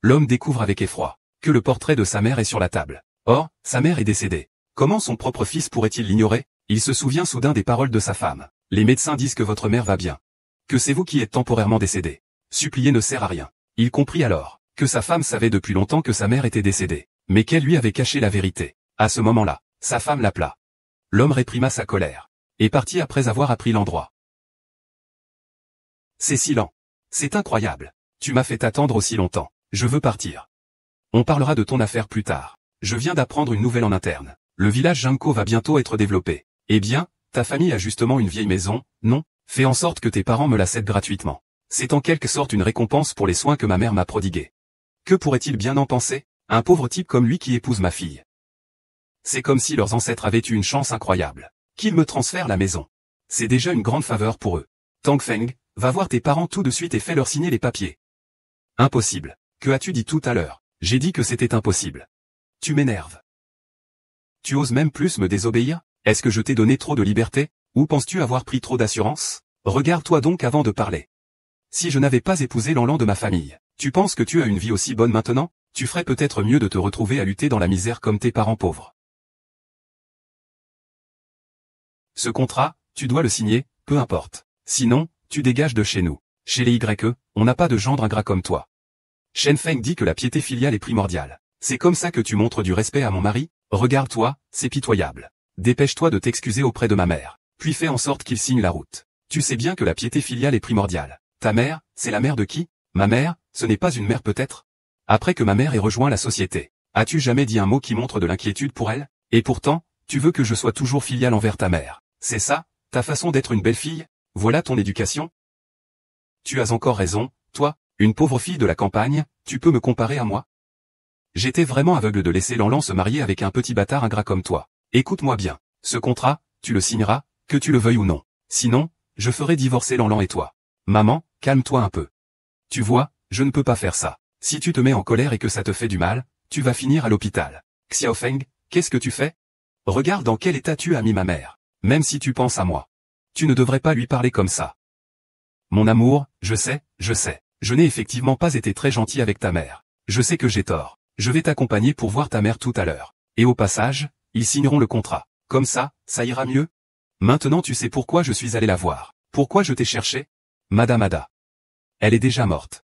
L'homme découvre avec effroi que le portrait de sa mère est sur la table. Or, sa mère est décédée. Comment son propre fils pourrait-il l'ignorer? Il se souvient soudain des paroles de sa femme. Les médecins disent que votre mère va bien. Que c'est vous qui êtes temporairement décédé. Supplier ne sert à rien. Il comprit alors que sa femme savait depuis longtemps que sa mère était décédée, mais qu'elle lui avait caché la vérité. À ce moment-là, sa femme l'appela. L'homme réprima sa colère et partit après avoir appris l'endroit. C'est si lent. C'est incroyable. Tu m'as fait attendre aussi longtemps. Je veux partir. On parlera de ton affaire plus tard. Je viens d'apprendre une nouvelle en interne. Le village Junko va bientôt être développé. Eh bien, ta famille a justement une vieille maison, non? Fais en sorte que tes parents me la cèdent gratuitement. C'est en quelque sorte une récompense pour les soins que ma mère m'a prodigués. Que pourrait-il bien en penser? Un pauvre type comme lui qui épouse ma fille. C'est comme si leurs ancêtres avaient eu une chance incroyable. Qu'ils me transfèrent la maison. C'est déjà une grande faveur pour eux. Tang Feng, va voir tes parents tout de suite et fais-leur signer les papiers. Impossible. Que as-tu dit tout à l'heure? J'ai dit que c'était impossible. Tu m'énerves. Tu oses même plus me désobéir? Est-ce que je t'ai donné trop de liberté? Ou penses-tu avoir pris trop d'assurance? Regarde-toi donc avant de parler. Si je n'avais pas épousé l'enlan de ma famille, tu penses que tu as une vie aussi bonne maintenant? Tu ferais peut-être mieux de te retrouver à lutter dans la misère comme tes parents pauvres. Ce contrat, tu dois le signer, peu importe. Sinon, tu dégages de chez nous. Chez les YE, on n'a pas de gendre ingrat comme toi. Shen Feng dit que la piété filiale est primordiale. C'est comme ça que tu montres du respect à mon mari? Regarde-toi, c'est pitoyable. Dépêche-toi de t'excuser auprès de ma mère, puis fais en sorte qu'il signe la route. Tu sais bien que la piété filiale est primordiale. Ta mère, c'est la mère de qui? Ma mère, ce n'est pas une mère peut-être? Après que ma mère ait rejoint la société, as-tu jamais dit un mot qui montre de l'inquiétude pour elle? Et pourtant, tu veux que je sois toujours filiale envers ta mère. C'est ça, ta façon d'être une belle fille? Voilà ton éducation? Tu as encore raison, toi, une pauvre fille de la campagne, tu peux me comparer à moi? J'étais vraiment aveugle de laisser l'enlan se marier avec un petit bâtard ingrat comme toi. Écoute-moi bien, ce contrat, tu le signeras, que tu le veuilles ou non. Sinon, je ferai divorcer l'enlan et toi. Maman, calme-toi un peu. Tu vois, je ne peux pas faire ça. Si tu te mets en colère et que ça te fait du mal, tu vas finir à l'hôpital. Xiaofeng, qu'est-ce que tu fais? Regarde dans quel état tu as mis ma mère. Même si tu penses à moi. Tu ne devrais pas lui parler comme ça. Mon amour, je sais, je n'ai effectivement pas été très gentil avec ta mère. Je sais que j'ai tort. Je vais t'accompagner pour voir ta mère tout à l'heure. Et au passage, ils signeront le contrat. Comme ça ira mieux? Maintenant tu sais pourquoi je suis allé la voir. Pourquoi je t'ai cherché? Madame Ada. Elle est déjà morte.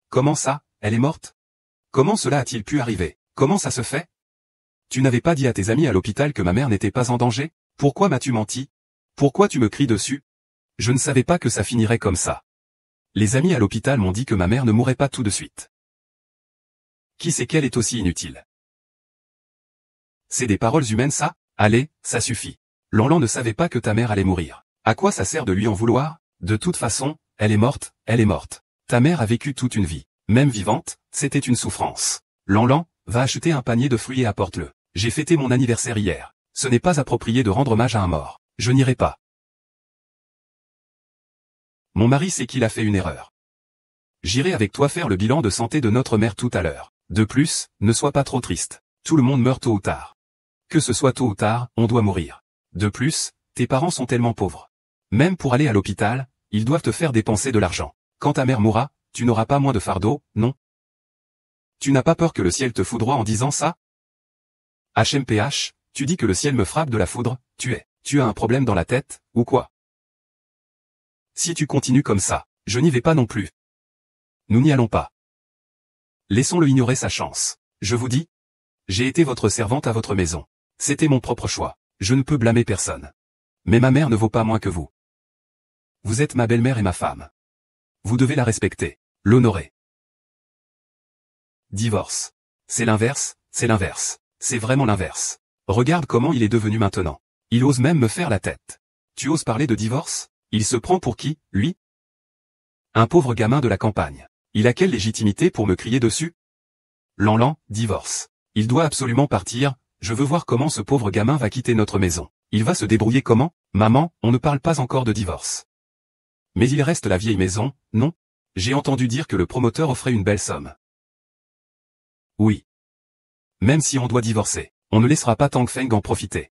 Comment ça, elle est morte? Comment cela a-t-il pu arriver? Comment ça se fait? Tu n'avais pas dit à tes amis à l'hôpital que ma mère n'était pas en danger? Pourquoi m'as-tu menti? Pourquoi tu me cries dessus? Je ne savais pas que ça finirait comme ça. Les amis à l'hôpital m'ont dit que ma mère ne mourrait pas tout de suite. Qui sait qu'elle est aussi inutile? C'est des paroles humaines ça? Allez, ça suffit. L'enlan ne savait pas que ta mère allait mourir. À quoi ça sert de lui en vouloir? De toute façon, elle est morte, elle est morte. Ta mère a vécu toute une vie. Même vivante, c'était une souffrance. L'enlan, va acheter un panier de fruits et apporte-le. J'ai fêté mon anniversaire hier. Ce n'est pas approprié de rendre hommage à un mort. Je n'irai pas. Mon mari sait qu'il a fait une erreur. J'irai avec toi faire le bilan de santé de notre mère tout à l'heure. De plus, ne sois pas trop triste. Tout le monde meurt tôt ou tard. Que ce soit tôt ou tard, on doit mourir. De plus, tes parents sont tellement pauvres. Même pour aller à l'hôpital, ils doivent te faire dépenser de l'argent. Quand ta mère mourra, tu n'auras pas moins de fardeau, non? Tu n'as pas peur que le ciel te foudroie en disant ça? HMPH, tu dis que le ciel me frappe de la foudre, tu as un problème dans la tête, ou quoi? Si tu continues comme ça, je n'y vais pas non plus. Nous n'y allons pas. Laissons-le ignorer sa chance. Je vous dis, j'ai été votre servante à votre maison. C'était mon propre choix. Je ne peux blâmer personne. Mais ma mère ne vaut pas moins que vous. Vous êtes ma belle-mère et ma femme. Vous devez la respecter, l'honorer. Divorce. C'est l'inverse, c'est l'inverse. C'est vraiment l'inverse. Regarde comment il est devenu maintenant. Il ose même me faire la tête. Tu oses parler de divorce? Il se prend pour qui, lui? Un pauvre gamin de la campagne. Il a quelle légitimité pour me crier dessus? L'enlan, divorce. Il doit absolument partir, je veux voir comment ce pauvre gamin va quitter notre maison. Il va se débrouiller comment? Maman, on ne parle pas encore de divorce. Mais il reste la vieille maison, non? J'ai entendu dire que le promoteur offrait une belle somme. Oui. Même si on doit divorcer, on ne laissera pas Tang Feng en profiter.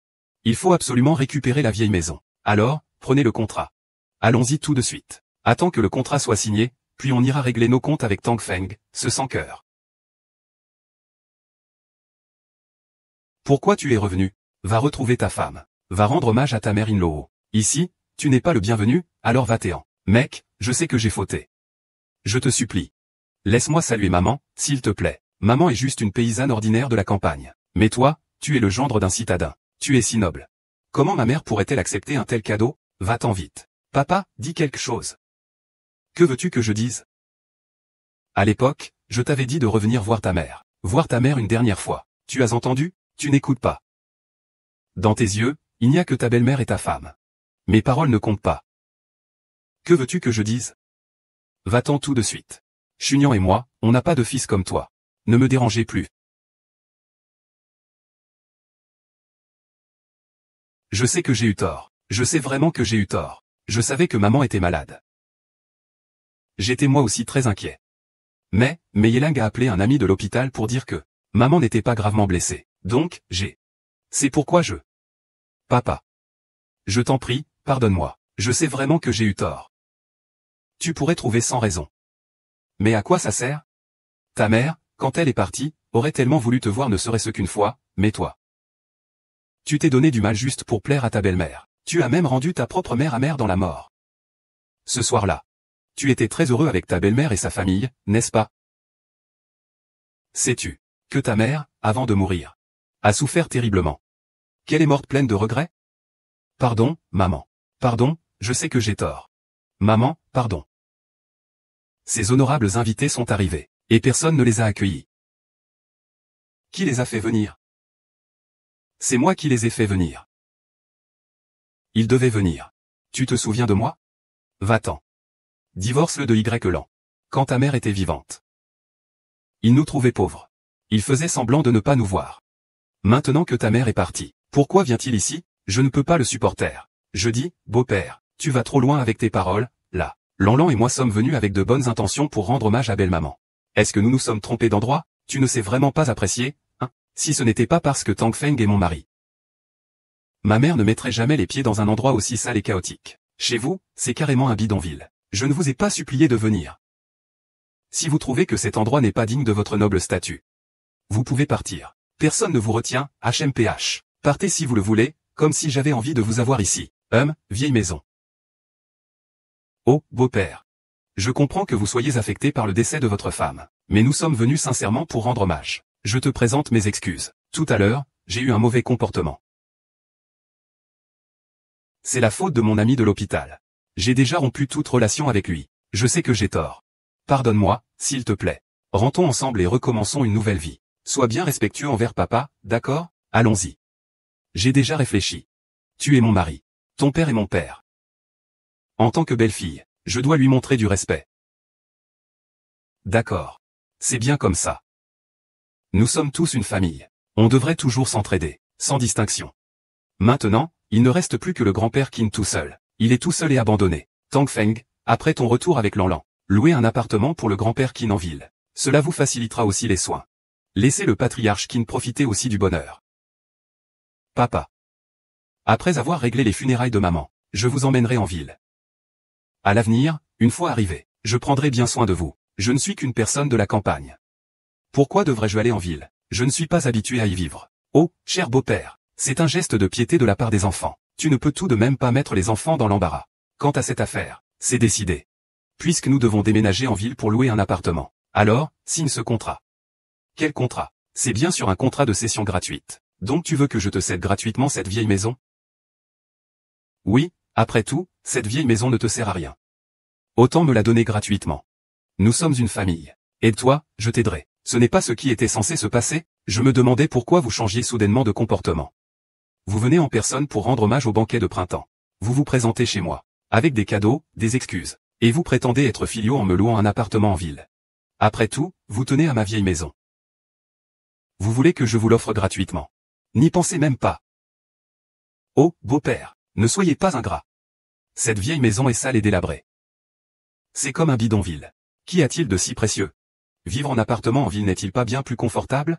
Il faut absolument récupérer la vieille maison. Alors, prenez le contrat. Allons-y tout de suite. Attends que le contrat soit signé, puis on ira régler nos comptes avec Tang Feng, ce sans-cœur. Pourquoi tu es revenu? Va retrouver ta femme. Va rendre hommage à ta mère in-law. Ici, tu n'es pas le bienvenu, alors va-t'en. Mec, je sais que j'ai fauté. Je te supplie. Laisse-moi saluer maman, s'il te plaît. Maman est juste une paysanne ordinaire de la campagne. Mais toi, tu es le gendre d'un citadin. Tu es si noble. Comment ma mère pourrait-elle accepter un tel cadeau? Va-t'en vite. Papa, dis quelque chose. Que veux-tu que je dise? À l'époque, je t'avais dit de revenir voir ta mère. Voir ta mère une dernière fois. Tu as entendu? Tu n'écoutes pas. Dans tes yeux, il n'y a que ta belle-mère et ta femme. Mes paroles ne comptent pas. Que veux-tu que je dise? Va-t'en tout de suite. Chunian et moi, on n'a pas de fils comme toi. Ne me dérangez plus. Je sais que j'ai eu tort. Je sais vraiment que j'ai eu tort. Je savais que maman était malade. J'étais moi aussi très inquiet. Mais Yelang a appelé un ami de l'hôpital pour dire que maman n'était pas gravement blessée. Donc, c'est pourquoi Papa. Je t'en prie, pardonne-moi. Je sais vraiment que j'ai eu tort. Tu pourrais trouver 100 raisons. Mais à quoi ça sert? Ta mère, quand elle est partie, aurait tellement voulu te voir ne serait-ce qu'une fois, mais toi. Tu t'es donné du mal juste pour plaire à ta belle-mère. Tu as même rendu ta propre mère amère dans la mort. Ce soir-là, tu étais très heureux avec ta belle-mère et sa famille, n'est-ce pas? Sais-tu que ta mère, avant de mourir, a souffert terriblement? Qu'elle est morte pleine de regrets? Pardon, maman. Pardon, je sais que j'ai tort. Maman, pardon. Ces honorables invités sont arrivés, et personne ne les a accueillis. Qui les a fait venir? C'est moi qui les ai fait venir. Ils devaient venir. Tu te souviens de moi? Va-t'en. Divorce-le de Y-Lan. Quand ta mère était vivante. Il nous trouvait pauvres. Il faisait semblant de ne pas nous voir. Maintenant que ta mère est partie, pourquoi vient-il ici? Je ne peux pas le supporter. Je dis, beau-père, tu vas trop loin avec tes paroles, là. Lanlan et moi sommes venus avec de bonnes intentions pour rendre hommage à belle-maman. Est-ce que nous nous sommes trompés d'endroit? Tu ne sais vraiment pas apprécier, hein? Si ce n'était pas parce que Tang Feng est mon mari. Ma mère ne mettrait jamais les pieds dans un endroit aussi sale et chaotique. Chez vous, c'est carrément un bidonville. Je ne vous ai pas supplié de venir. Si vous trouvez que cet endroit n'est pas digne de votre noble statut, vous pouvez partir. Personne ne vous retient, HMPH. Partez si vous le voulez, comme si j'avais envie de vous avoir ici. Vieille maison. Oh, beau-père. Je comprends que vous soyez affecté par le décès de votre femme, mais nous sommes venus sincèrement pour rendre hommage. Je te présente mes excuses. Tout à l'heure, j'ai eu un mauvais comportement. C'est la faute de mon ami de l'hôpital. J'ai déjà rompu toute relation avec lui. Je sais que j'ai tort. Pardonne-moi, s'il te plaît. Rentrons ensemble et recommençons une nouvelle vie. Sois bien respectueux envers papa, d'accord? Allons-y. J'ai déjà réfléchi. Tu es mon mari. Ton père est mon père. En tant que belle-fille, je dois lui montrer du respect. D'accord. C'est bien comme ça. Nous sommes tous une famille. On devrait toujours s'entraider, sans distinction. Maintenant, il ne reste plus que le grand-père Qin tout seul. Il est tout seul et abandonné. Tang Feng, après ton retour avec Lanlan, louez un appartement pour le grand-père Qin en ville. Cela vous facilitera aussi les soins. Laissez le patriarche Qin profiter aussi du bonheur. Papa. Après avoir réglé les funérailles de maman, je vous emmènerai en ville. À l'avenir, une fois arrivé, je prendrai bien soin de vous. Je ne suis qu'une personne de la campagne. Pourquoi devrais-je aller en ville? Je ne suis pas habitué à y vivre. Oh, cher beau-père, c'est un geste de piété de la part des enfants. Tu ne peux tout de même pas mettre les enfants dans l'embarras. Quant à cette affaire, c'est décidé. Puisque nous devons déménager en ville pour louer un appartement, alors, signe ce contrat. Quel contrat? C'est bien sûr un contrat de cession gratuite. Donc tu veux que je te cède gratuitement cette vieille maison? Oui, après tout, cette vieille maison ne te sert à rien. Autant me la donner gratuitement. Nous sommes une famille. Aide-toi, je t'aiderai. Ce n'est pas ce qui était censé se passer? Je me demandais pourquoi vous changiez soudainement de comportement. Vous venez en personne pour rendre hommage au banquet de printemps. Vous vous présentez chez moi, avec des cadeaux, des excuses, et vous prétendez être filiaux en me louant un appartement en ville. Après tout, vous tenez à ma vieille maison. Vous voulez que je vous l'offre gratuitement? N'y pensez même pas. Oh, beau-père, ne soyez pas ingrat. Cette vieille maison est sale et délabrée. C'est comme un bidonville. Qu'y a-t-il de si précieux? Vivre en appartement en ville n'est-il pas bien plus confortable?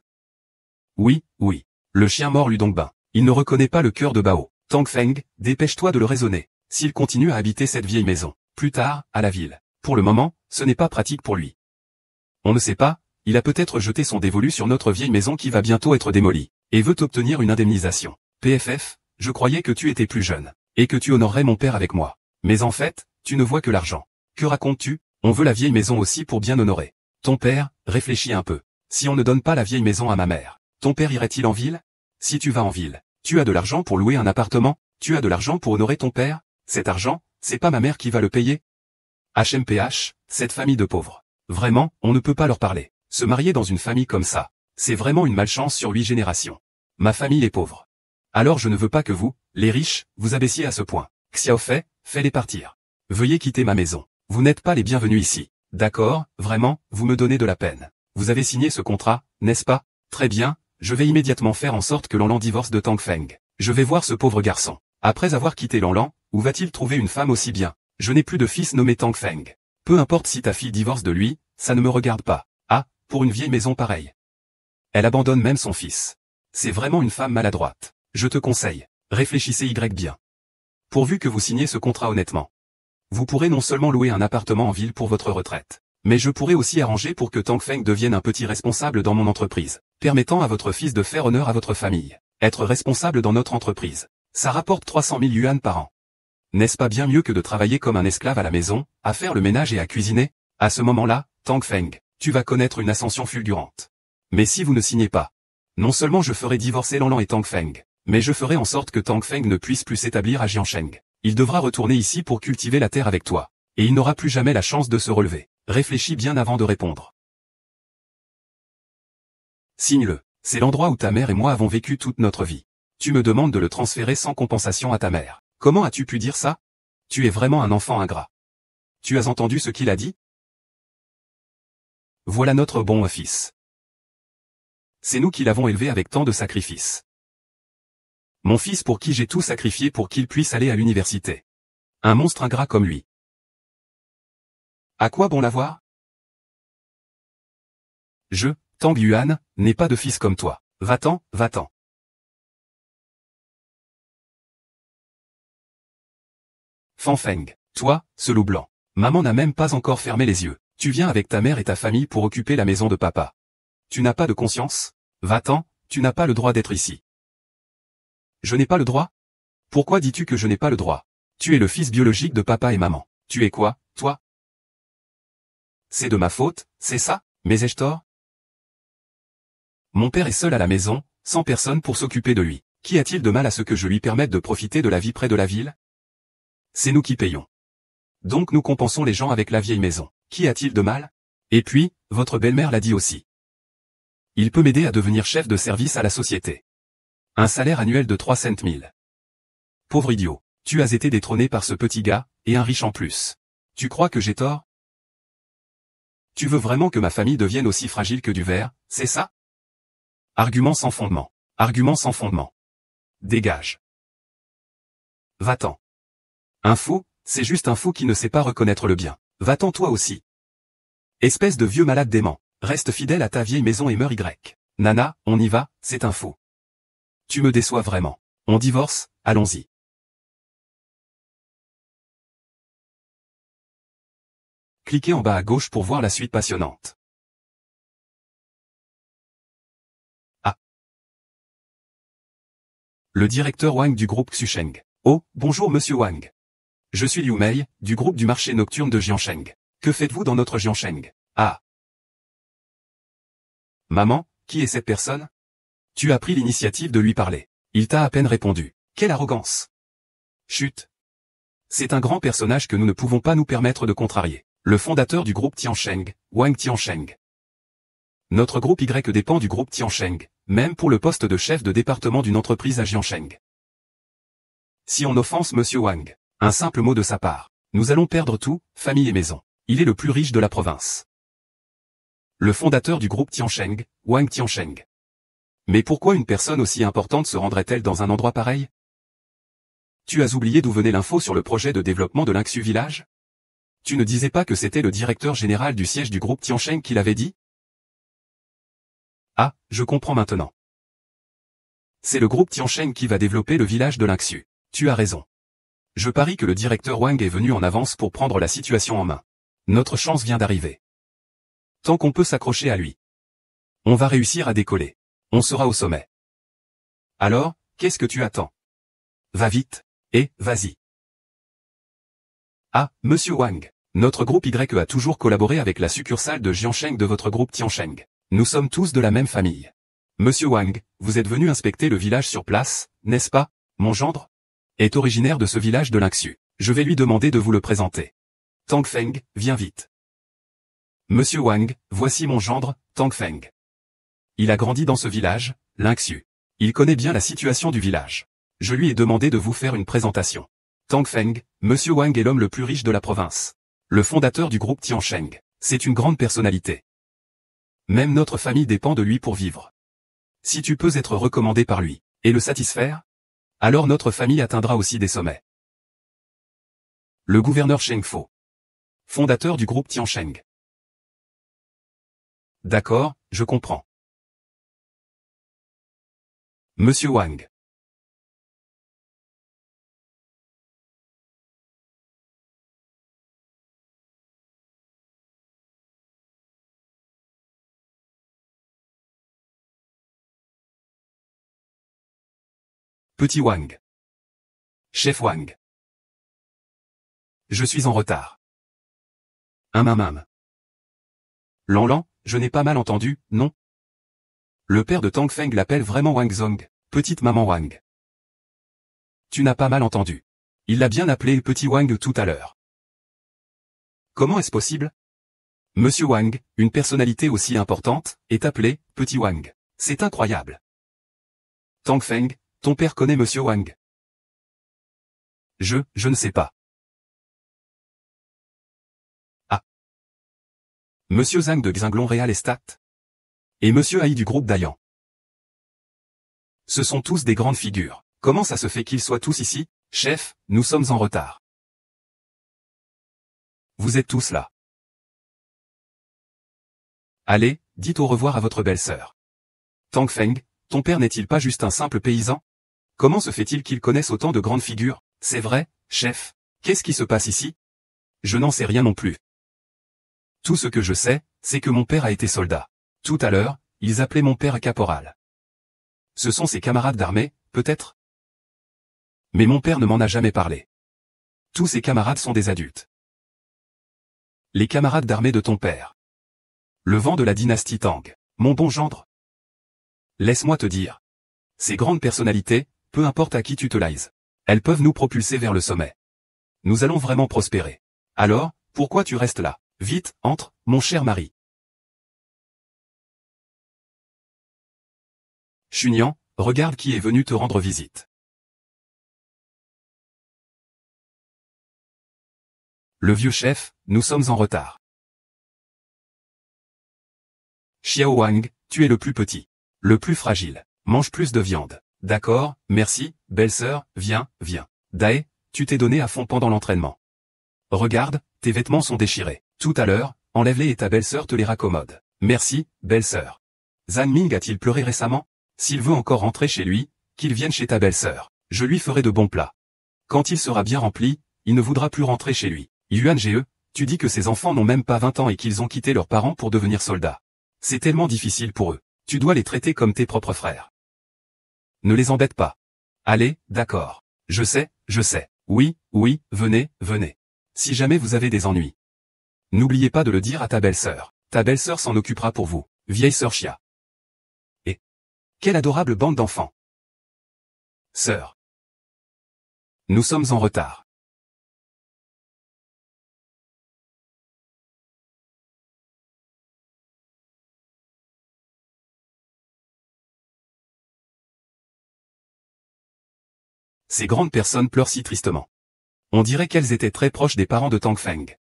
Oui, oui. Le chien mord lui donc bain. Il ne reconnaît pas le cœur de Bao. Tang Feng, dépêche-toi de le raisonner. S'il continue à habiter cette vieille maison, plus tard, à la ville, pour le moment, ce n'est pas pratique pour lui. On ne sait pas, il a peut-être jeté son dévolu sur notre vieille maison qui va bientôt être démolie, et veut obtenir une indemnisation. PFF, je croyais que tu étais plus jeune, et que tu honorerais mon père avec moi. Mais en fait, tu ne vois que l'argent. Que racontes-tu? On veut la vieille maison aussi pour bien honorer. Ton père, réfléchis un peu. Si on ne donne pas la vieille maison à ma mère, ton père irait-il en ville? Si tu vas en ville, tu as de l'argent pour louer un appartement? Tu as de l'argent pour honorer ton père? Cet argent, c'est pas ma mère qui va le payer? HMPH, cette famille de pauvres. Vraiment, on ne peut pas leur parler. Se marier dans une famille comme ça, c'est vraiment une malchance sur 8 générations. Ma famille est pauvre. Alors je ne veux pas que vous, les riches, vous abaissiez à ce point. Xiaofei, fais-les partir. Veuillez quitter ma maison. Vous n'êtes pas les bienvenus ici. D'accord, vraiment, vous me donnez de la peine. Vous avez signé ce contrat, n'est-ce pas? Très bien, je vais immédiatement faire en sorte que Lanlan divorce de Tang Feng. Je vais voir ce pauvre garçon. Après avoir quitté Lanlan, où va-t-il trouver une femme aussi bien? Je n'ai plus de fils nommé Tang Feng. Peu importe si ta fille divorce de lui, ça ne me regarde pas. Ah, pour une vieille maison pareille. Elle abandonne même son fils. C'est vraiment une femme maladroite. Je te conseille, réfléchissez bien. Pourvu que vous signiez ce contrat honnêtement. Vous pourrez non seulement louer un appartement en ville pour votre retraite, mais je pourrai aussi arranger pour que Tang Feng devienne un petit responsable dans mon entreprise, permettant à votre fils de faire honneur à votre famille. Être responsable dans notre entreprise, ça rapporte 300 000 yuan par an. N'est-ce pas bien mieux que de travailler comme un esclave à la maison, à faire le ménage et à cuisiner? À ce moment-là, Tang Feng, tu vas connaître une ascension fulgurante. Mais si vous ne signez pas, non seulement je ferai divorcer Lanlan et Tang Feng, mais je ferai en sorte que Tang Feng ne puisse plus s'établir à Jiansheng. Il devra retourner ici pour cultiver la terre avec toi, et il n'aura plus jamais la chance de se relever. Réfléchis bien avant de répondre. Signe-le. C'est l'endroit où ta mère et moi avons vécu toute notre vie. Tu me demandes de le transférer sans compensation à ta mère. Comment as-tu pu dire ça? Tu es vraiment un enfant ingrat. Tu as entendu ce qu'il a dit? Voilà notre bon fils. C'est nous qui l'avons élevé avec tant de sacrifices. Mon fils pour qui j'ai tout sacrifié pour qu'il puisse aller à l'université. Un monstre ingrat comme lui. À quoi bon l'avoir? Je, Tang Yuan, n'ai pas de fils comme toi. Va-t'en, va-t'en. Fan Feng, toi, ce loup blanc. Maman n'a même pas encore fermé les yeux. Tu viens avec ta mère et ta famille pour occuper la maison de papa. Tu n'as pas de conscience? Va-t'en, tu n'as pas le droit d'être ici. Je n'ai pas le droit? Pourquoi dis-tu que je n'ai pas le droit? Tu es le fils biologique de papa et maman. Tu es quoi, toi? C'est de ma faute, c'est ça? Mais ai-je tort? Mon père est seul à la maison, sans personne pour s'occuper de lui. Qu'y a-t-il de mal à ce que je lui permette de profiter de la vie près de la ville? C'est nous qui payons. Donc nous compensons les gens avec la vieille maison. Qu'y a-t-il de mal? Et puis, votre belle-mère l'a dit aussi. Il peut m'aider à devenir chef de service à la société. Un salaire annuel de 300 000. Pauvre idiot, tu as été détrôné par ce petit gars, et un riche en plus. Tu crois que j'ai tort? Tu veux vraiment que ma famille devienne aussi fragile que du verre, c'est ça? Argument sans fondement. Argument sans fondement. Dégage. Va-t'en. Un fou, c'est juste un fou qui ne sait pas reconnaître le bien. Va-t'en toi aussi. Espèce de vieux malade dément. Reste fidèle à ta vieille maison et meurs Y. Nana, on y va, c'est un fou. Tu me déçois vraiment. On divorce, allons-y. Cliquez en bas à gauche pour voir la suite passionnante. Ah. Le directeur Wang du groupe Xusheng. Oh, bonjour monsieur Wang. Je suis Liu Mei, du groupe du marché nocturne de Jiansheng. Que faites-vous dans notre Jiansheng? Ah. Maman, qui est cette personne? Tu as pris l'initiative de lui parler. Il t'a à peine répondu. Quelle arrogance! Chut! C'est un grand personnage que nous ne pouvons pas nous permettre de contrarier. Le fondateur du groupe Tiansheng, Wang Tiansheng. Notre groupe Y dépend du groupe Tiansheng, même pour le poste de chef de département d'une entreprise à Jiansheng. Si on offense monsieur Wang, un simple mot de sa part, nous allons perdre tout, famille et maison. Il est le plus riche de la province. Le fondateur du groupe Tiansheng, Wang Tiansheng. Mais pourquoi une personne aussi importante se rendrait-elle dans un endroit pareil? Tu as oublié d'où venait l'info sur le projet de développement de l'Inxu Village? Tu ne disais pas que c'était le directeur général du siège du groupe Tiansheng qui l'avait dit? Ah, je comprends maintenant. C'est le groupe Tiansheng qui va développer le village de l'Inxu. Tu as raison. Je parie que le directeur Wang est venu en avance pour prendre la situation en main. Notre chance vient d'arriver. Tant qu'on peut s'accrocher à lui. On va réussir à décoller. On sera au sommet. Alors, qu'est-ce que tu attends? Va vite. Et, vas-y. Ah, Monsieur Wang. Notre groupe Y a toujours collaboré avec la succursale de Jiansheng de votre groupe Tiansheng. Nous sommes tous de la même famille. Monsieur Wang, vous êtes venu inspecter le village sur place, n'est-ce pas? Mon gendre est originaire de ce village de Lingxu. Je vais lui demander de vous le présenter. Tang Feng, viens vite. Monsieur Wang, voici mon gendre, Tang Feng. Il a grandi dans ce village, Lingxu. Il connaît bien la situation du village. Je lui ai demandé de vous faire une présentation. Tang Feng, Monsieur Wang est l'homme le plus riche de la province. Le fondateur du groupe Tiansheng. C'est une grande personnalité. Même notre famille dépend de lui pour vivre. Si tu peux être recommandé par lui, et le satisfaire, alors notre famille atteindra aussi des sommets. Le gouverneur Sheng Fo. Fondateur du groupe Tiansheng. D'accord, je comprends. Monsieur Wang. Petit Wang. Chef Wang. Je suis en retard. Mam. Lan, je n'ai pas mal entendu, non? Le père de Tang Feng l'appelle vraiment Wang Zong, petite maman Wang. Tu n'as pas mal entendu. Il l'a bien appelé petit Wang tout à l'heure. Comment est-ce possible? Monsieur Wang, une personnalité aussi importante, est appelé petit Wang. C'est incroyable. Tang Feng, ton père connaît Monsieur Wang? Je ne sais pas. Ah. Monsieur Zhang de Xinglong Real Estate. Et Monsieur Hai du groupe Dayan. Ce sont tous des grandes figures. Comment ça se fait qu'ils soient tous ici? Chef, nous sommes en retard. Vous êtes tous là. Allez, dites au revoir à votre belle-sœur. Tang Feng, ton père n'est-il pas juste un simple paysan? Comment se fait-il qu'ils connaissent autant de grandes figures? C'est vrai, chef. Qu'est-ce qui se passe ici? Je n'en sais rien non plus. Tout ce que je sais, c'est que mon père a été soldat. Tout à l'heure, ils appelaient mon père caporal. Ce sont ses camarades d'armée, peut-être? Mais mon père ne m'en a jamais parlé. Tous ses camarades sont des adultes. Les camarades d'armée de ton père. Le vent de la dynastie Tang. Mon bon gendre. Laisse-moi te dire. Ces grandes personnalités, peu importe à qui tu te lies, elles peuvent nous propulser vers le sommet. Nous allons vraiment prospérer. Alors, pourquoi tu restes là? Vite, entre, mon cher mari. Chunian, regarde qui est venu te rendre visite. Le vieux chef, nous sommes en retard. Xiao Wang, tu es le plus petit. Le plus fragile. Mange plus de viande. D'accord, merci, belle-sœur, viens. Dae, tu t'es donné à fond pendant l'entraînement. Regarde, tes vêtements sont déchirés. Tout à l'heure, enlève-les et ta belle-sœur te les raccommode. Merci, belle-sœur. Zhang Ming a-t-il pleuré récemment? S'il veut encore rentrer chez lui, qu'il vienne chez ta belle-sœur. Je lui ferai de bons plats. Quand il sera bien rempli, il ne voudra plus rentrer chez lui. Yuan Ge, tu dis que ces enfants n'ont même pas 20 ans et qu'ils ont quitté leurs parents pour devenir soldats. C'est tellement difficile pour eux. Tu dois les traiter comme tes propres frères. Ne les embête pas. Allez, d'accord. Je sais. Oui, venez. Si jamais vous avez des ennuis. N'oubliez pas de le dire à ta belle-sœur. Ta belle-sœur s'en occupera pour vous, vieille sœur Chia. Et quelle adorable bande d'enfants. Sœur. Nous sommes en retard. Ces grandes personnes pleurent si tristement. On dirait qu'elles étaient très proches des parents de Tang Feng.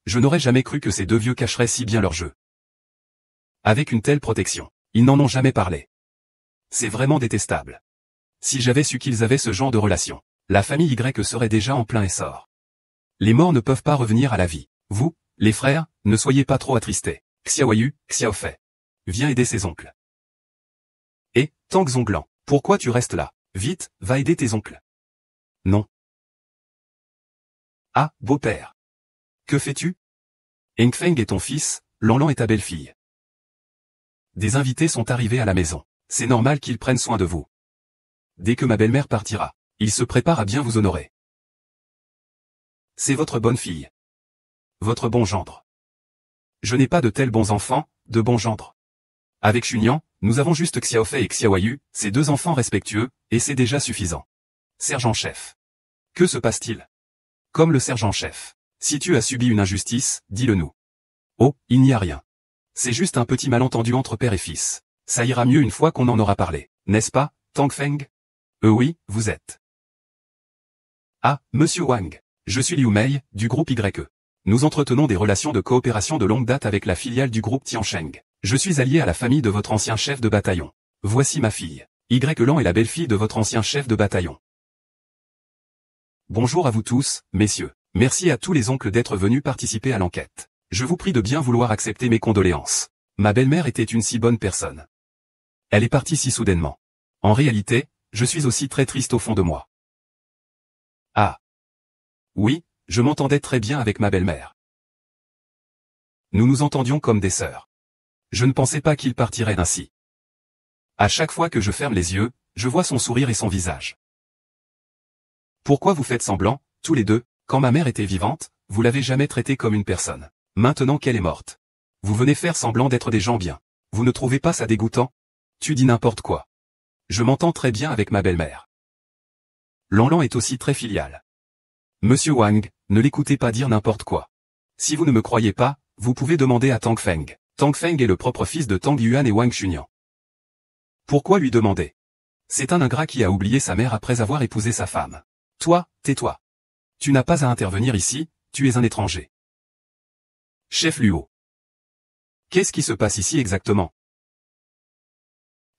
Je n'aurais jamais cru que ces deux vieux cacheraient si bien leur jeu. Avec une telle protection, ils n'en ont jamais parlé. C'est vraiment détestable. Si j'avais su qu'ils avaient ce genre de relation, la famille Y serait déjà en plein essor. Les morts ne peuvent pas revenir à la vie. Vous, les frères, ne soyez pas trop attristés. Xiaoyu, Xiaofei. Viens aider ses oncles. Et, Tang Zonglan, pourquoi tu restes là? Vite, va aider tes oncles. Non. Ah, beau-père. Que fais-tu? Engfeng est ton fils, Lanlan est ta belle-fille. Des invités sont arrivés à la maison. C'est normal qu'ils prennent soin de vous. Dès que ma belle-mère partira, il se prépare à bien vous honorer. C'est votre bonne fille. Votre bon gendre. Je n'ai pas de tels bons enfants, de bons gendres. Avec Chunian, nous avons juste Xiaofei et Xiaoyu, ces 2 enfants respectueux, et c'est déjà suffisant. Sergent-chef. Que se passe-t-il? Comme le sergent-chef. Si tu as subi une injustice, dis-le nous. Oh, il n'y a rien. C'est juste un petit malentendu entre père et fils. Ça ira mieux une fois qu'on en aura parlé, n'est-ce pas, Tang Feng? Oui, vous êtes. Ah, monsieur Wang. Je suis Liu Mei, du groupe YE. Nous entretenons des relations de coopération de longue date avec la filiale du groupe Tiansheng. Je suis allié à la famille de votre ancien chef de bataillon. Voici ma fille. Lan est la belle-fille de votre ancien chef de bataillon. Bonjour à vous tous, messieurs. Merci à tous les oncles d'être venus participer à l'enquête. Je vous prie de bien vouloir accepter mes condoléances. Ma belle-mère était une si bonne personne. Elle est partie si soudainement. En réalité, je suis aussi très triste au fond de moi. Ah. Oui, je m'entendais très bien avec ma belle-mère. Nous nous entendions comme des sœurs. Je ne pensais pas qu'il partirait ainsi. À chaque fois que je ferme les yeux, je vois son sourire et son visage. Pourquoi vous faites semblant, tous les deux, quand ma mère était vivante, vous l'avez jamais traitée comme une personne. Maintenant qu'elle est morte. Vous venez faire semblant d'être des gens bien. Vous ne trouvez pas ça dégoûtant? Tu dis n'importe quoi. Je m'entends très bien avec ma belle-mère. Lanlan est aussi très filial. Monsieur Wang, ne l'écoutez pas dire n'importe quoi. Si vous ne me croyez pas, vous pouvez demander à Tang Feng. Tang Feng est le propre fils de Tang Yuan et Wang Chunian. Pourquoi lui demander? C'est un ingrat qui a oublié sa mère après avoir épousé sa femme. Toi, tais-toi. Tu n'as pas à intervenir ici, tu es un étranger. Chef Luo. Qu'est-ce qui se passe ici exactement?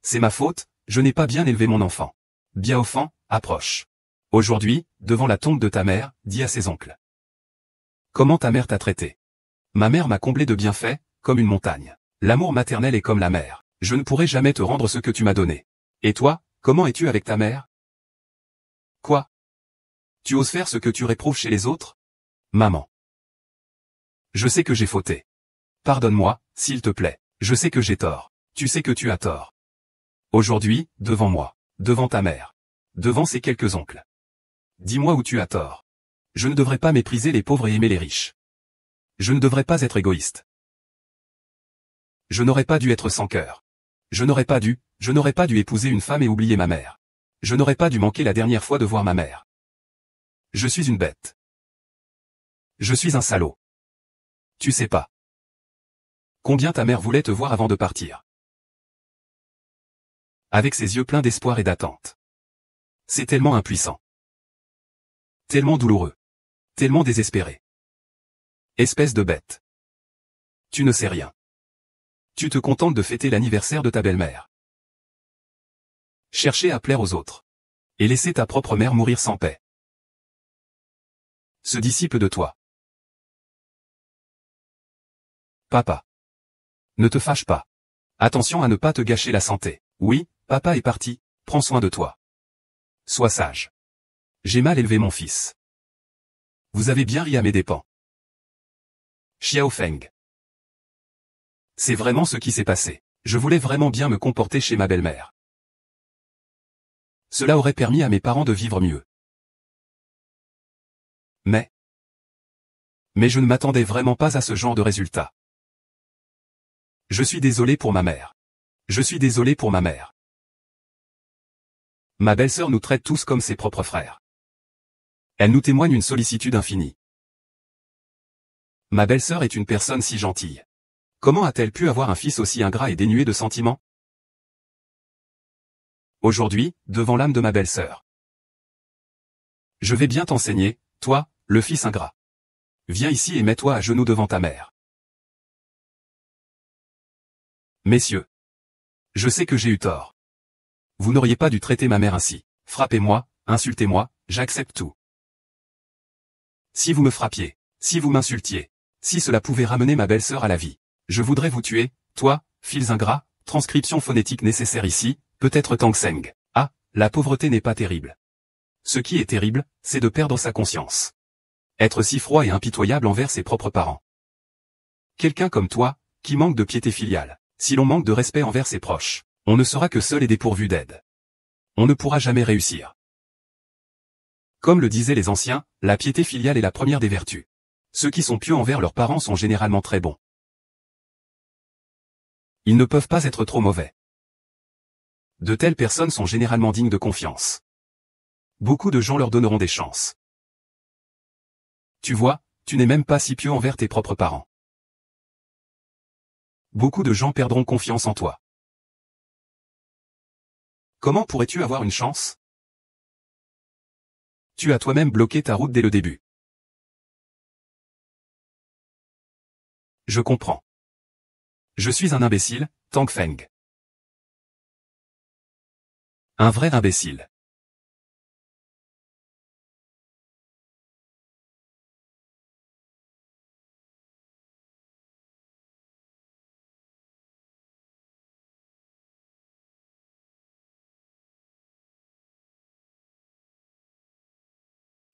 C'est ma faute, je n'ai pas bien élevé mon enfant. Biaofan, approche. Aujourd'hui, devant la tombe de ta mère, dis à ses oncles. Comment ta mère t'a traité? Ma mère m'a comblé de bienfaits, comme une montagne. L'amour maternel est comme la mer. Je ne pourrai jamais te rendre ce que tu m'as donné. Et toi, comment es-tu avec ta mère? Quoi? Tu oses faire ce que tu réprouves chez les autres? Maman. Je sais que j'ai fauté. Pardonne-moi, s'il te plaît. Je sais que j'ai tort. Tu sais que tu as tort. Aujourd'hui, devant moi. Devant ta mère. Devant ces quelques oncles. Dis-moi où tu as tort. Je ne devrais pas mépriser les pauvres et aimer les riches. Je ne devrais pas être égoïste. Je n'aurais pas dû être sans cœur. Je n'aurais pas dû épouser une femme et oublier ma mère. Je n'aurais pas dû manquer la dernière fois de voir ma mère. Je suis une bête. Je suis un salaud. Tu sais pas. Combien ta mère voulait te voir avant de partir. Avec ses yeux pleins d'espoir et d'attente. C'est tellement impuissant. Tellement douloureux. Tellement désespéré. Espèce de bête. Tu ne sais rien. Tu te contentes de fêter l'anniversaire de ta belle-mère. Chercher à plaire aux autres. Et laisser ta propre mère mourir sans paix. Ce disciple de toi. Papa. Ne te fâche pas. Attention à ne pas te gâcher la santé. Oui, papa est parti, prends soin de toi. Sois sage. J'ai mal élevé mon fils. Vous avez bien ri à mes dépens. Xiao Feng. C'est vraiment ce qui s'est passé. Je voulais vraiment bien me comporter chez ma belle-mère. Cela aurait permis à mes parents de vivre mieux. Mais je ne m'attendais vraiment pas à ce genre de résultat. Je suis désolé pour ma mère. Je suis désolé pour ma mère. Ma belle-sœur nous traite tous comme ses propres frères. Elle nous témoigne une sollicitude infinie. Ma belle-sœur est une personne si gentille. Comment a-t-elle pu avoir un fils aussi ingrat et dénué de sentiments? Aujourd'hui, devant l'âme de ma belle-sœur. Je vais bien t'enseigner, toi, le fils ingrat. Viens ici et mets-toi à genoux devant ta mère. Messieurs. Je sais que j'ai eu tort. Vous n'auriez pas dû traiter ma mère ainsi. Frappez-moi, insultez-moi, j'accepte tout. Si vous me frappiez, si vous m'insultiez, si cela pouvait ramener ma belle-sœur à la vie, je voudrais vous tuer, toi, fils ingrats, transcription phonétique nécessaire ici, peut-être Tang Seng. Ah, la pauvreté n'est pas terrible. Ce qui est terrible, c'est de perdre sa conscience. Être si froid et impitoyable envers ses propres parents. Quelqu'un comme toi, qui manque de piété filiale. Si l'on manque de respect envers ses proches, on ne sera que seul et dépourvu d'aide. On ne pourra jamais réussir. Comme le disaient les anciens, la piété filiale est la première des vertus. Ceux qui sont pieux envers leurs parents sont généralement très bons. Ils ne peuvent pas être trop mauvais. De telles personnes sont généralement dignes de confiance. Beaucoup de gens leur donneront des chances. Tu vois, tu n'es même pas si pieux envers tes propres parents. Beaucoup de gens perdront confiance en toi. Comment pourrais-tu avoir une chance? Tu as toi-même bloqué ta route dès le début. Je comprends. Je suis un imbécile, Tang Feng. Un vrai imbécile.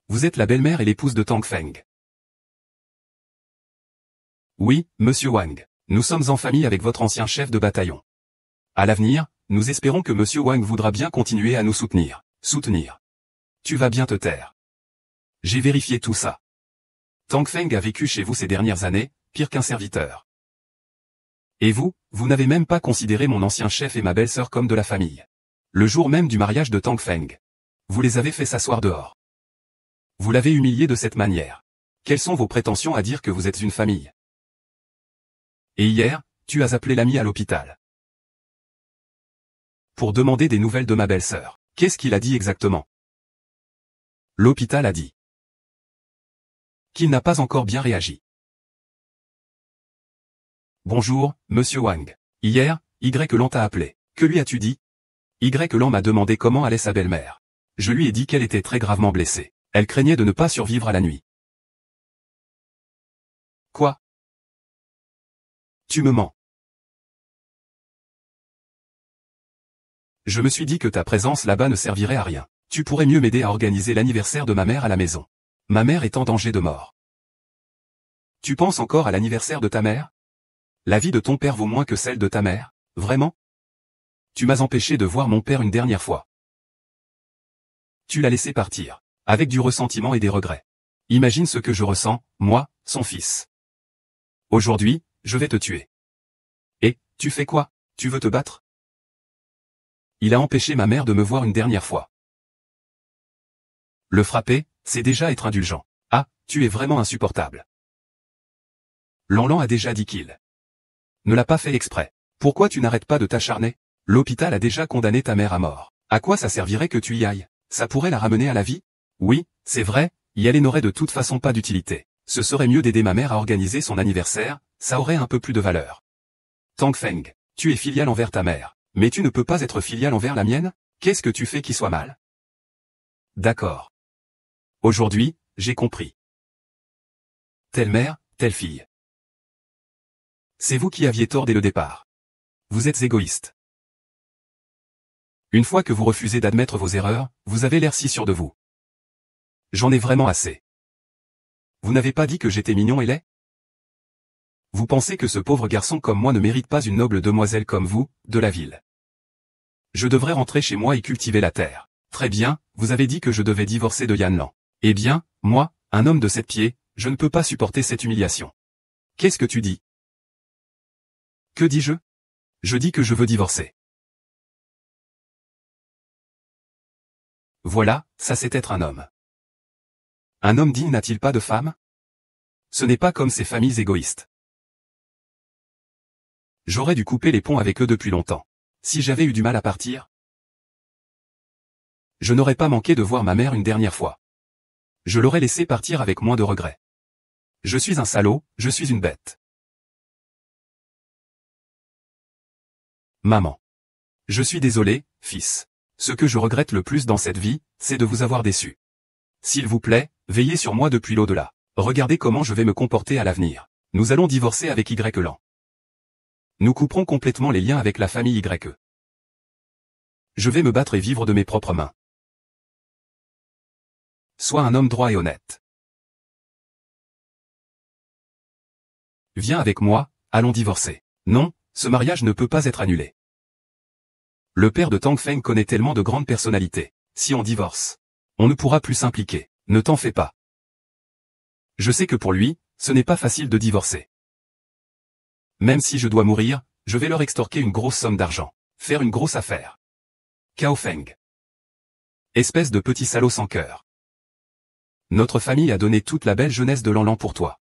Vous êtes la belle-mère et l'épouse de Tang Feng. Oui, monsieur Wang. Nous sommes en famille avec votre ancien chef de bataillon. À l'avenir, nous espérons que monsieur Wang voudra bien continuer à nous soutenir. Soutenir. Tu vas bien te taire. J'ai vérifié tout ça. Tang Feng a vécu chez vous ces dernières années, pire qu'un serviteur. Et vous, vous n'avez même pas considéré mon ancien chef et ma belle-sœur comme de la famille. Le jour même du mariage de Tang Feng. Vous les avez fait s'asseoir dehors. Vous l'avez humilié de cette manière. Quelles sont vos prétentions à dire que vous êtes une famille? Et hier, tu as appelé l'ami à l'hôpital. Pour demander des nouvelles de ma belle-sœur. Qu'est-ce qu'il a dit exactement? L'hôpital a dit qu'il n'a pas encore bien réagi. Bonjour, monsieur Wang. Hier, Y Lan t'a appelé. Que lui as-tu dit? Y Lan m'a demandé comment allait sa belle-mère. Je lui ai dit qu'elle était très gravement blessée. Elle craignait de ne pas survivre à la nuit. Quoi? Tu me mens. Je me suis dit que ta présence là-bas ne servirait à rien. Tu pourrais mieux m'aider à organiser l'anniversaire de ma mère à la maison. Ma mère est en danger de mort. Tu penses encore à l'anniversaire de ta mère? La vie de ton père vaut moins que celle de ta mère? Vraiment? Tu m'as empêché de voir mon père une dernière fois. Tu l'as laissé partir, avec du ressentiment et des regrets. Imagine ce que je ressens, moi, son fils. Aujourd'hui, je vais te tuer. Et, tu fais quoi? Tu veux te battre? Il a empêché ma mère de me voir une dernière fois. Le frapper, c'est déjà être indulgent. Ah, tu es vraiment insupportable. Lan a déjà dit qu'il ne l'a pas fait exprès. Pourquoi tu n'arrêtes pas de t'acharner? L'hôpital a déjà condamné ta mère à mort. À quoi ça servirait que tu y ailles? Ça pourrait la ramener à la vie? Oui, c'est vrai, y aller n'aurait de toute façon pas d'utilité. Ce serait mieux d'aider ma mère à organiser son anniversaire, ça aurait un peu plus de valeur. Tang Feng, tu es filial envers ta mère, mais tu ne peux pas être filial envers la mienne? Qu'est-ce que tu fais qui soit mal? D'accord. Aujourd'hui, j'ai compris. Telle mère, telle fille. C'est vous qui aviez tort dès le départ. Vous êtes égoïste. Une fois que vous refusez d'admettre vos erreurs, vous avez l'air si sûr de vous. J'en ai vraiment assez. Vous n'avez pas dit que j'étais mignon et laid? Vous pensez que ce pauvre garçon comme moi ne mérite pas une noble demoiselle comme vous, de la ville. Je devrais rentrer chez moi et cultiver la terre. Très bien, vous avez dit que je devais divorcer de Yan Lan. Eh bien, moi, un homme de 7 pieds, je ne peux pas supporter cette humiliation. Qu'est-ce que tu dis? Que dis-je? Je dis que je veux divorcer. Voilà, ça c'est être un homme. Un homme digne n'a-t-il pas de femme? Ce n'est pas comme ces familles égoïstes. J'aurais dû couper les ponts avec eux depuis longtemps. Si j'avais eu du mal à partir, je n'aurais pas manqué de voir ma mère une dernière fois. Je l'aurais laissé partir avec moins de regrets. Je suis un salaud, je suis une bête. Maman. Je suis désolé, fils. Ce que je regrette le plus dans cette vie, c'est de vous avoir déçu. S'il vous plaît, veillez sur moi depuis l'au-delà. Regardez comment je vais me comporter à l'avenir. Nous allons divorcer avec Y Lan. Nous couperons complètement les liens avec la famille Y. Je vais me battre et vivre de mes propres mains. Sois un homme droit et honnête. Viens avec moi, allons divorcer. Non, ce mariage ne peut pas être annulé. Le père de Tang Feng connaît tellement de grandes personnalités. Si on divorce, on ne pourra plus s'impliquer. Ne t'en fais pas. Je sais que pour lui, ce n'est pas facile de divorcer. Même si je dois mourir, je vais leur extorquer une grosse somme d'argent. Faire une grosse affaire. Cao Feng. Espèce de petit salaud sans cœur. Notre famille a donné toute la belle jeunesse de Lanlan pour toi.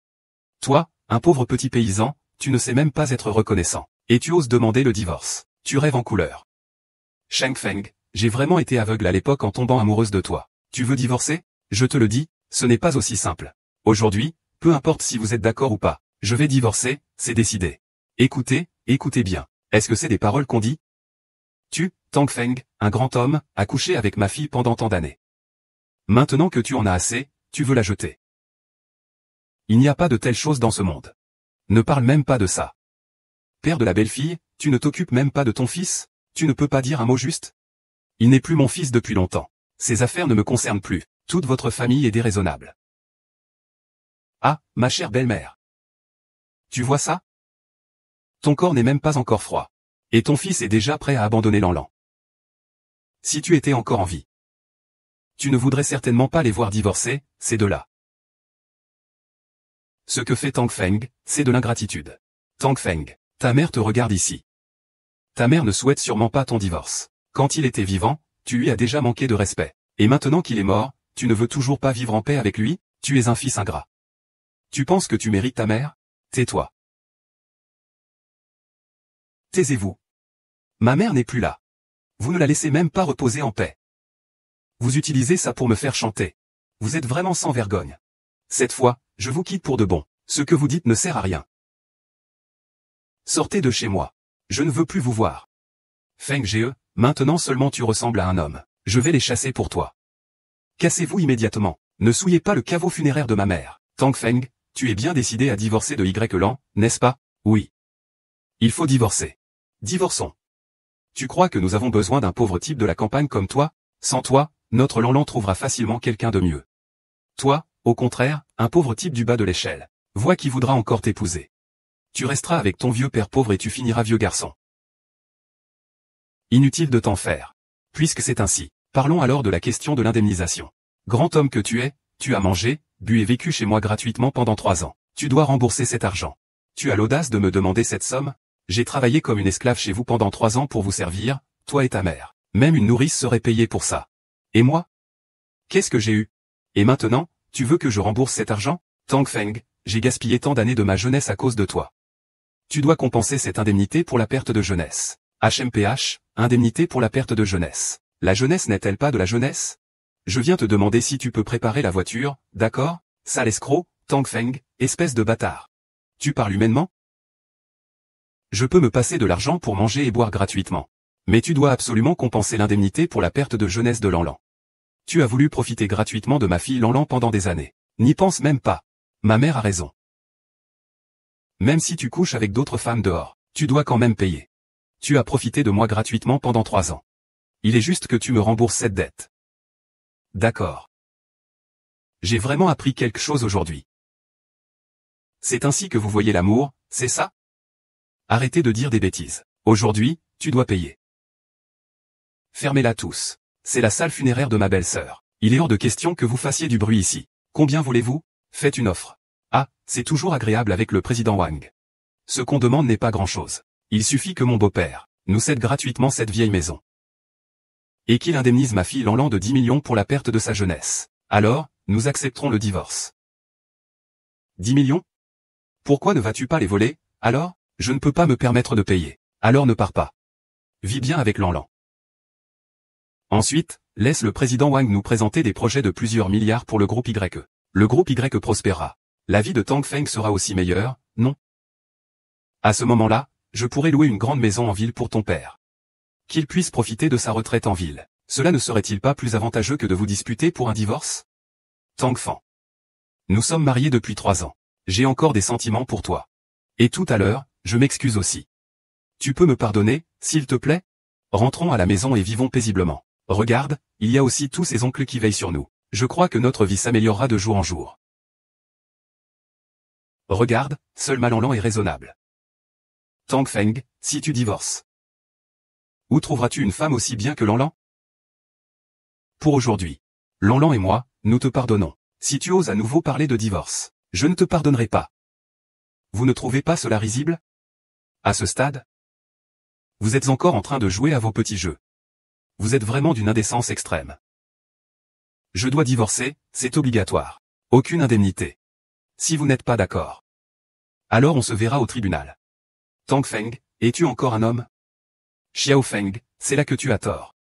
Toi, un pauvre petit paysan, tu ne sais même pas être reconnaissant. Et tu oses demander le divorce. Tu rêves en couleur. Sheng Feng, j'ai vraiment été aveugle à l'époque en tombant amoureuse de toi. Tu veux divorcer? Je te le dis, ce n'est pas aussi simple. Aujourd'hui, peu importe si vous êtes d'accord ou pas, je vais divorcer, c'est décidé. Écoutez, écoutez bien. Est-ce que c'est des paroles qu'on dit? Tu, Tang Feng, un grand homme, as couché avec ma fille pendant tant d'années. Maintenant que tu en as assez, tu veux la jeter. Il n'y a pas de telle chose dans ce monde. Ne parle même pas de ça. Père de la belle-fille, tu ne t'occupes même pas de ton fils? Tu ne peux pas dire un mot juste? Il n'est plus mon fils depuis longtemps. Ces affaires ne me concernent plus. Toute votre famille est déraisonnable. Ah, ma chère belle-mère. Tu vois ça? Ton corps n'est même pas encore froid. Et ton fils est déjà prêt à abandonner Lanlan. Si tu étais encore en vie, tu ne voudrais certainement pas les voir divorcer, ces deux-là. Ce que fait Tang Feng, c'est de l'ingratitude. Tang Feng, ta mère te regarde ici. Ta mère ne souhaite sûrement pas ton divorce. Quand il était vivant, tu lui as déjà manqué de respect. Et maintenant qu'il est mort, tu ne veux toujours pas vivre en paix avec lui? Tu es un fils ingrat. Tu penses que tu mérites ta mère? Tais-toi. Taisez-vous. Ma mère n'est plus là. Vous ne la laissez même pas reposer en paix. Vous utilisez ça pour me faire chanter. Vous êtes vraiment sans vergogne. Cette fois, je vous quitte pour de bon. Ce que vous dites ne sert à rien. Sortez de chez moi. Je ne veux plus vous voir. Feng Ge, maintenant seulement tu ressembles à un homme. Je vais les chasser pour toi. Cassez-vous immédiatement. Ne souillez pas le caveau funéraire de ma mère. Tang Feng, tu es bien décidé à divorcer de Y Lan, n'est-ce pas? Oui. Il faut divorcer. Divorçons. Tu crois que nous avons besoin d'un pauvre type de la campagne comme toi? Sans toi, notre Lanlan trouvera facilement quelqu'un de mieux. Toi, au contraire, un pauvre type du bas de l'échelle. Vois qui voudra encore t'épouser. Tu resteras avec ton vieux père pauvre et tu finiras vieux garçon. Inutile de t'en faire. Puisque c'est ainsi, parlons alors de la question de l'indemnisation. Grand homme que tu es, tu as mangé, bu et vécu chez moi gratuitement pendant 3 ans. Tu dois rembourser cet argent. Tu as l'audace de me demander cette somme? J'ai travaillé comme une esclave chez vous pendant 3 ans pour vous servir, toi et ta mère. Même une nourrice serait payée pour ça. Et moi? Qu'est-ce que j'ai eu? Et maintenant, tu veux que je rembourse cet argent? Tang Feng, j'ai gaspillé tant d'années de ma jeunesse à cause de toi. Tu dois compenser cette indemnité pour la perte de jeunesse. HMPH, indemnité pour la perte de jeunesse. La jeunesse n'est-elle pas de la jeunesse? Je viens te demander si tu peux préparer la voiture, d'accord? Sale escroc, Tang Feng, espèce de bâtard. Tu parles humainement? Je peux me passer de l'argent pour manger et boire gratuitement. Mais tu dois absolument compenser l'indemnité pour la perte de jeunesse de Lanlan. Tu as voulu profiter gratuitement de ma fille Lanlan pendant des années. N'y pense même pas. Ma mère a raison. Même si tu couches avec d'autres femmes dehors, tu dois quand même payer. Tu as profité de moi gratuitement pendant 3 ans. Il est juste que tu me rembourses cette dette. D'accord. J'ai vraiment appris quelque chose aujourd'hui. C'est ainsi que vous voyez l'amour, c'est ça? Arrêtez de dire des bêtises. Aujourd'hui, tu dois payer. Fermez-la tous. C'est la salle funéraire de ma belle-sœur. Il est hors de question que vous fassiez du bruit ici. Combien voulez-vous? Faites une offre. Ah, c'est toujours agréable avec le président Wang. Ce qu'on demande n'est pas grand-chose. Il suffit que mon beau-père nous cède gratuitement cette vieille maison. Et qu'il indemnise ma fille Lanlan de 10 millions pour la perte de sa jeunesse. Alors, nous accepterons le divorce. 10 millions? Pourquoi ne vas-tu pas les voler, alors? Je ne peux pas me permettre de payer. Alors ne pars pas. Vis bien avec Lanlan. Ensuite, laisse le président Wang nous présenter des projets de plusieurs milliards pour le groupe YE. Le groupe Y prospérera. La vie de Tang Feng sera aussi meilleure, non? À ce moment-là, je pourrais louer une grande maison en ville pour ton père. Qu'il puisse profiter de sa retraite en ville. Cela ne serait-il pas plus avantageux que de vous disputer pour un divorce? Tang Fan. Nous sommes mariés depuis 3 ans. J'ai encore des sentiments pour toi. Et tout à l'heure, je m'excuse aussi. Tu peux me pardonner, s'il te plaît? Rentrons à la maison et vivons paisiblement. Regarde, il y a aussi tous ces oncles qui veillent sur nous. Je crois que notre vie s'améliorera de jour en jour. Regarde, seul ma Lanlan est raisonnable. Tang Feng, si tu divorces, où trouveras-tu une femme aussi bien que Lanlan? Pour aujourd'hui, Lanlan et moi, nous te pardonnons. Si tu oses à nouveau parler de divorce, je ne te pardonnerai pas. Vous ne trouvez pas cela risible? À ce stade, vous êtes encore en train de jouer à vos petits jeux. Vous êtes vraiment d'une indécence extrême. Je dois divorcer, c'est obligatoire. Aucune indemnité. Si vous n'êtes pas d'accord, alors on se verra au tribunal. Tang Feng, es-tu encore un homme? Xiao Feng, c'est là que tu as tort.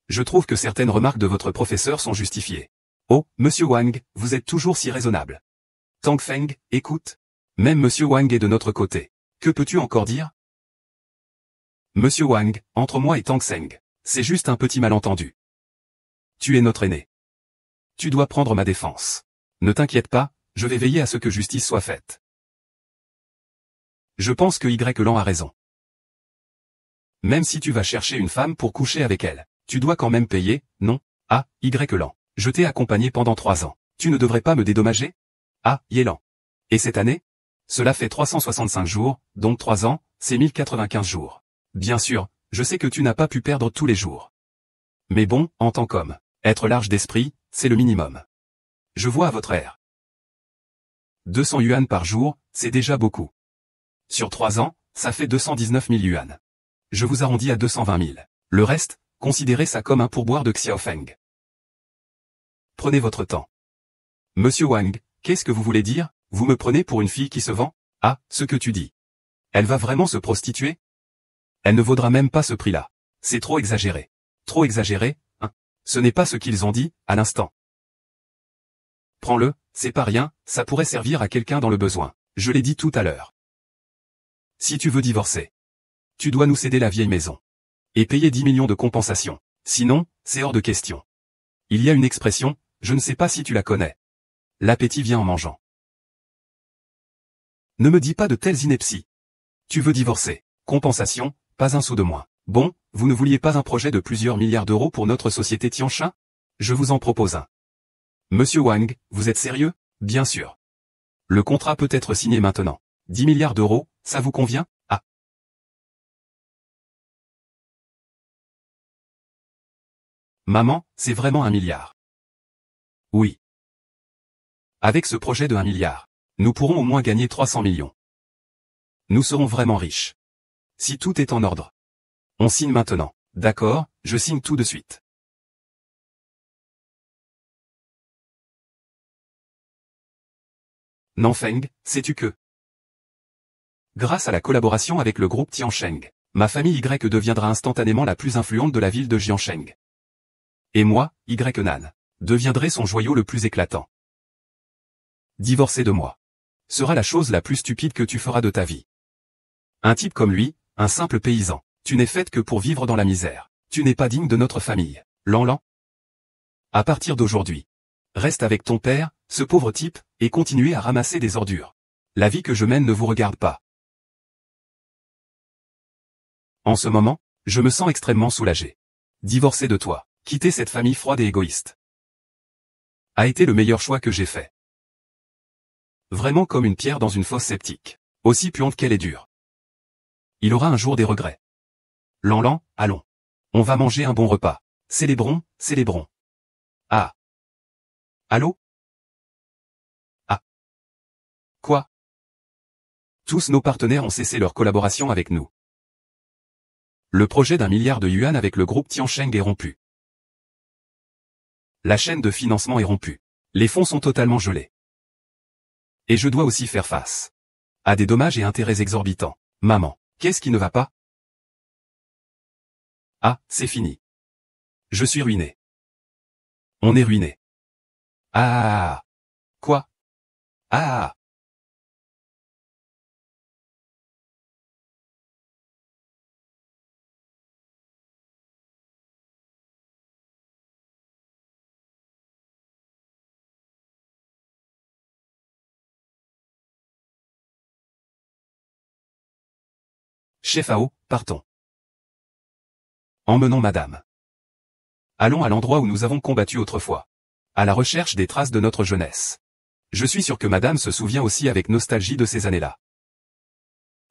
Je trouve que certaines remarques de votre professeur sont justifiées. Oh, monsieur Wang, vous êtes toujours si raisonnable. Tang Feng, écoute. Même monsieur Wang est de notre côté. Que peux-tu encore dire? Monsieur Wang, entre moi et Tang Feng, c'est juste un petit malentendu. Tu es notre aîné. Tu dois prendre ma défense. Ne t'inquiète pas, je vais veiller à ce que justice soit faite. Je pense que Y Lan a raison. Même si tu vas chercher une femme pour coucher avec elle, tu dois quand même payer, non? Ah, Y Lan. Je t'ai accompagné pendant 3 ans. Tu ne devrais pas me dédommager? Ah, Yelan. Et cette année? Cela fait 365 jours, donc 3 ans, c'est 1095 jours. Bien sûr, je sais que tu n'as pas pu perdre tous les jours. Mais bon, en tant qu'homme, être large d'esprit, c'est le minimum. Je vois à votre air. 200 yuan par jour, c'est déjà beaucoup. Sur 3 ans, ça fait 219 000 yuan. Je vous arrondis à 220 000. Le reste, considérez ça comme un pourboire de Xiao Feng. Prenez votre temps. Monsieur Wang, qu'est-ce que vous voulez dire? Vous me prenez pour une fille qui se vend? Ah, ce que tu dis. Elle va vraiment se prostituer? Elle ne vaudra même pas ce prix-là. C'est trop exagéré. Trop exagéré, hein? Ce n'est pas ce qu'ils ont dit, à l'instant. Prends-le, c'est pas rien, ça pourrait servir à quelqu'un dans le besoin. Je l'ai dit tout à l'heure. Si tu veux divorcer, tu dois nous céder la vieille maison. Et payer 10 millions de compensation. Sinon, c'est hors de question. Il y a une expression, je ne sais pas si tu la connais. L'appétit vient en mangeant. Ne me dis pas de telles inepties. Tu veux divorcer. Compensation, pas un sou de moins. Bon, vous ne vouliez pas un projet de plusieurs milliards d'euros pour notre société Tianshin? Je vous en propose un. Monsieur Wang, vous êtes sérieux? Bien sûr. Le contrat peut être signé maintenant. 10 milliards d'euros, ça vous convient? Ah. Maman, c'est vraiment 1 milliard. Oui. Avec ce projet de 1 milliard, nous pourrons au moins gagner 300 millions. Nous serons vraiment riches. Si tout est en ordre. On signe maintenant. D'accord, je signe tout de suite. Nanfeng, sais-tu que? Grâce à la collaboration avec le groupe Tiansheng, ma famille Y deviendra instantanément la plus influente de la ville de Jiansheng. Et moi, Y Nan, deviendrai son joyau le plus éclatant. Divorcer de moi sera la chose la plus stupide que tu feras de ta vie. Un type comme lui, un simple paysan, tu n'es faite que pour vivre dans la misère. Tu n'es pas digne de notre famille. Lanlan. À partir d'aujourd'hui, reste avec ton père, ce pauvre type, et continuez à ramasser des ordures. La vie que je mène ne vous regarde pas. En ce moment, je me sens extrêmement soulagé. Divorcer de toi, quitter cette famille froide et égoïste, a été le meilleur choix que j'ai fait. Vraiment comme une pierre dans une fosse septique, aussi puante qu'elle est dure. Il aura un jour des regrets. Lanlan, allons. On va manger un bon repas. Célébrons, célébrons. Ah. Allô? Ah. Quoi? Tous nos partenaires ont cessé leur collaboration avec nous. Le projet d'1 milliard de yuan avec le groupe Tiansheng est rompu. La chaîne de financement est rompue. Les fonds sont totalement gelés. Et je dois aussi faire face à des dommages et intérêts exorbitants. Maman, qu'est-ce qui ne va pas? Ah, c'est fini. Je suis ruiné. On est ruiné. Ah. Quoi? Ah. Chef Ao, partons. Emmenons madame. Allons à l'endroit où nous avons combattu autrefois. À la recherche des traces de notre jeunesse. Je suis sûr que madame se souvient aussi avec nostalgie de ces années-là.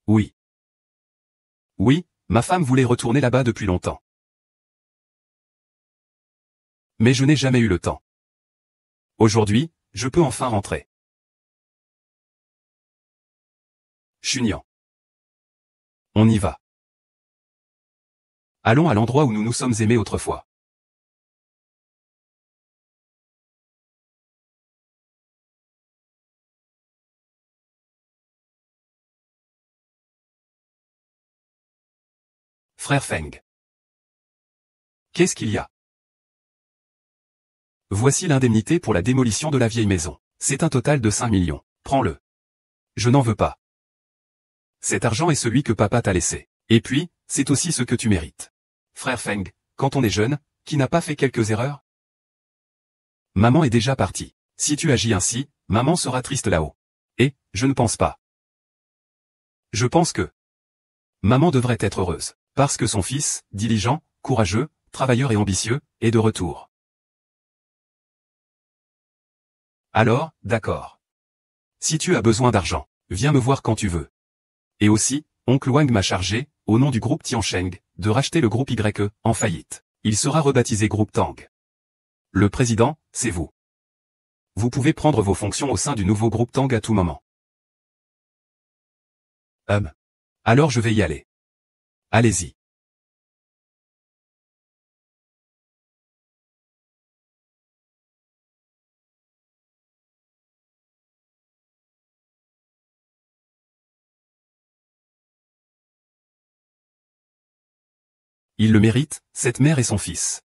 Oui. Oui, ma femme voulait retourner là-bas depuis longtemps. Mais je n'ai jamais eu le temps. Aujourd'hui, je peux enfin rentrer. Chunian. On y va. Allons à l'endroit où nous nous sommes aimés autrefois. Frère Feng. Qu'est-ce qu'il y a? Voici l'indemnité pour la démolition de la vieille maison. C'est un total de 5 millions. Prends-le. Je n'en veux pas. Cet argent est celui que papa t'a laissé. Et puis, c'est aussi ce que tu mérites. Frère Feng, quand on est jeune, qui n'a pas fait quelques erreurs? Maman est déjà partie. Si tu agis ainsi, maman sera triste là-haut. Et, je ne pense pas. Je pense que maman devrait être heureuse, parce que son fils, diligent, courageux, travailleur et ambitieux, est de retour. Alors, d'accord. Si tu as besoin d'argent, viens me voir quand tu veux. Et aussi, oncle Wang m'a chargé, au nom du groupe Tiansheng, de racheter le groupe YE, en faillite. Il sera rebaptisé groupe Tang. Le président, c'est vous. Vous pouvez prendre vos fonctions au sein du nouveau groupe Tang à tout moment. Alors je vais y aller. Allez-y. Il le mérite, cette mère et son fils.